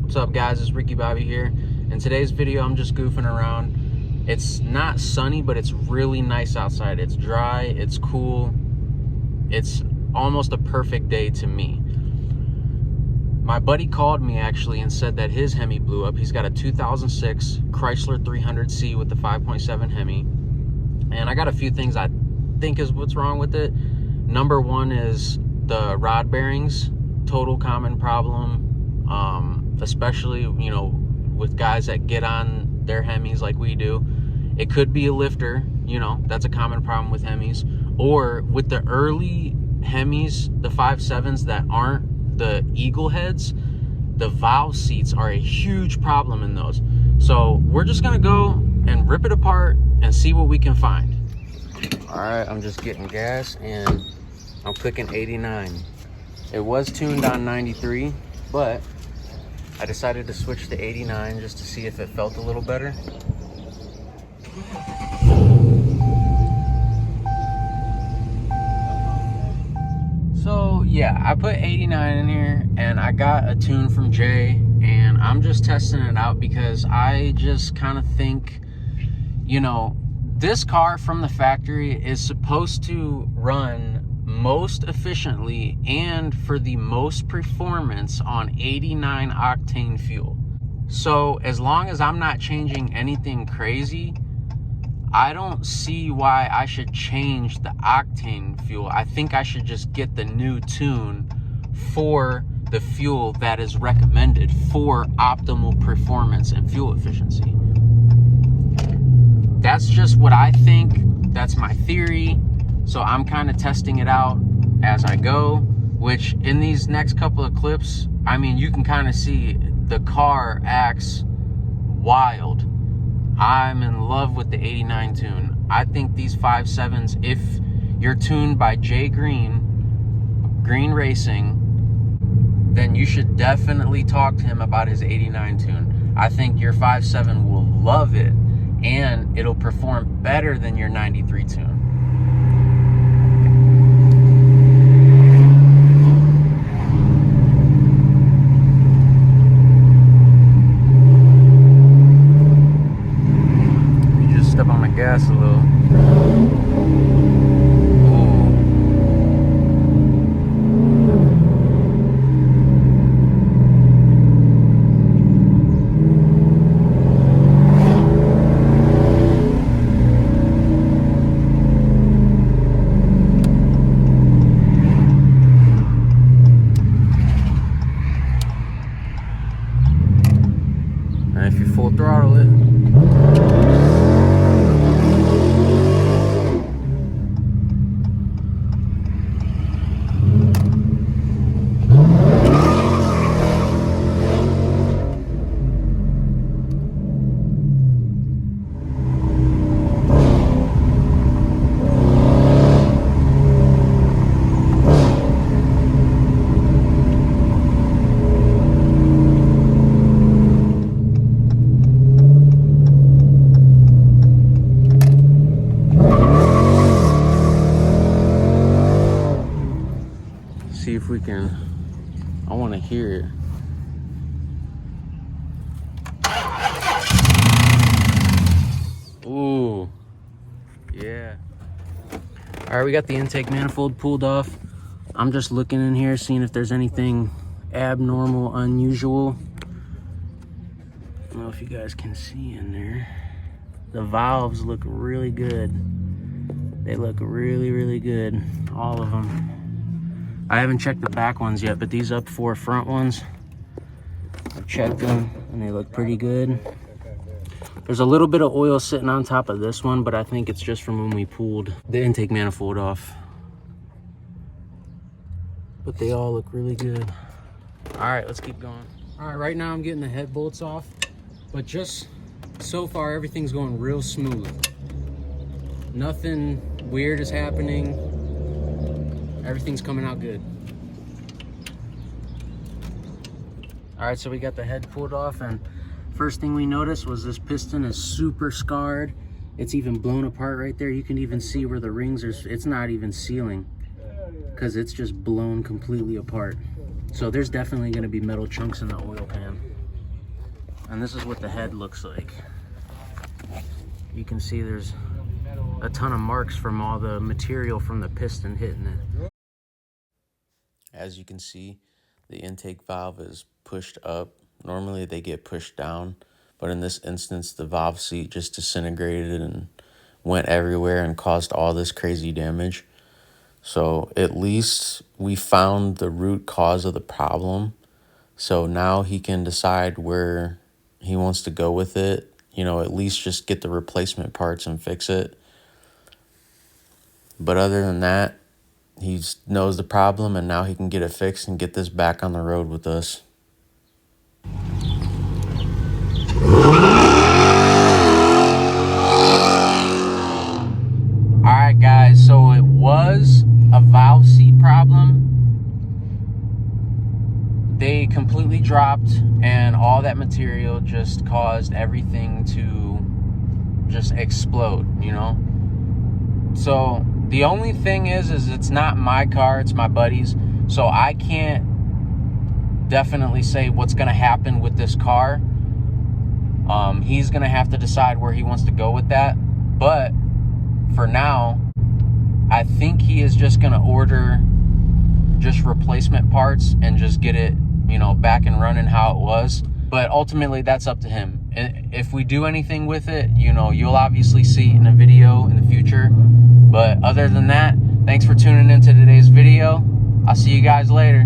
What's up, guys? It's Ricky Bobby here. In today's video, I'm just goofing around. It's not sunny, but it's really nice outside. It's dry, it's cool. It's almost a perfect day to me. My buddy called me actually and said that his Hemi blew up. He's got a 2006 Chrysler 300C with the 5.7 Hemi. And I got a few things I think is what's wrong with it. Number one is the rod bearings. Total common problem. Especially, you know, with guys that get on their Hemis like we do. It could be a lifter, you know, that's a common problem with Hemis. Or with the early Hemis, the 5.7s that aren't the Eagle heads, the valve seats are a huge problem in those. So we're just gonna go and rip it apart and see what we can find. All right, I'm just getting gas and I'm clicking 89. It was tuned on 93, but I decided to switch to 89 just to see if it felt a little better. So yeah, I put 89 in here and I got a tune from Jay and I'm just testing it out because I just kind of think, you know, this car from the factory is supposed to run most efficiently and for the most performance on 89 octane fuel. So as long as I'm not changing anything crazy, I don't see why I should change the octane fuel. I think I should just get the new tune for the fuel that is recommended for optimal performance and fuel efficiency. That's just what I think. That's my theory. So I'm kind of testing it out as I go, which in these next couple of clips, I mean, you can kind of see the car acts wild. I'm in love with the 89 tune. I think these 5.7s, if you're tuned by Jay Green Racing, then you should definitely talk to him about his 89 tune. I think your 5.7 will love it and it'll perform better than your 93 tune. Step on the gas a little. And if you full throttle it, see if we can, I want to hear it. Ooh, yeah. All right, we got the intake manifold pulled off. I'm just looking in here, seeing if there's anything abnormal, unusual. I don't know if you guys can see in there. The valves look really good. They look really, really good, all of them. I haven't checked the back ones yet, but these up four front ones, I've checked them and they look pretty good. There's a little bit of oil sitting on top of this one, but I think it's just from when we pulled the intake manifold off. But they all look really good. All right, let's keep going. All right, right now I'm getting the head bolts off, but just so far, everything's going real smooth. Nothing weird is happening. Everything's coming out good. All right, so we got the head pulled off, and first thing we noticed was this piston is super scarred. It's even blown apart right there. You can even see where the rings are. It's not even sealing because it's just blown completely apart. So there's definitely going to be metal chunks in the oil pan. And this is what the head looks like. You can see there's a ton of marks from all the material from the piston hitting it. As you can see, the intake valve is pushed up. Normally they get pushed down, but in this instance, the valve seat just disintegrated and went everywhere and caused all this crazy damage. So at least we found the root cause of the problem. So now he can decide where he wants to go with it. You know, at least just get the replacement parts and fix it. But other than that, he knows the problem, and now he can get it fixed and get this back on the road with us. Alright guys, so it was a valve seat problem. They completely dropped, and all that material just caused everything to just explode, you know? So the only thing is it's not my car, it's my buddy's. So I can't definitely say what's gonna happen with this car. He's gonna have to decide where he wants to go with that. But for now, I think he is just gonna order just replacement parts and just get it, you know, back and running how it was. But ultimately, that's up to him. If we do anything with it, you know, you'll obviously see in a video in the future. But other than that, thanks for tuning into today's video. I'll see you guys later.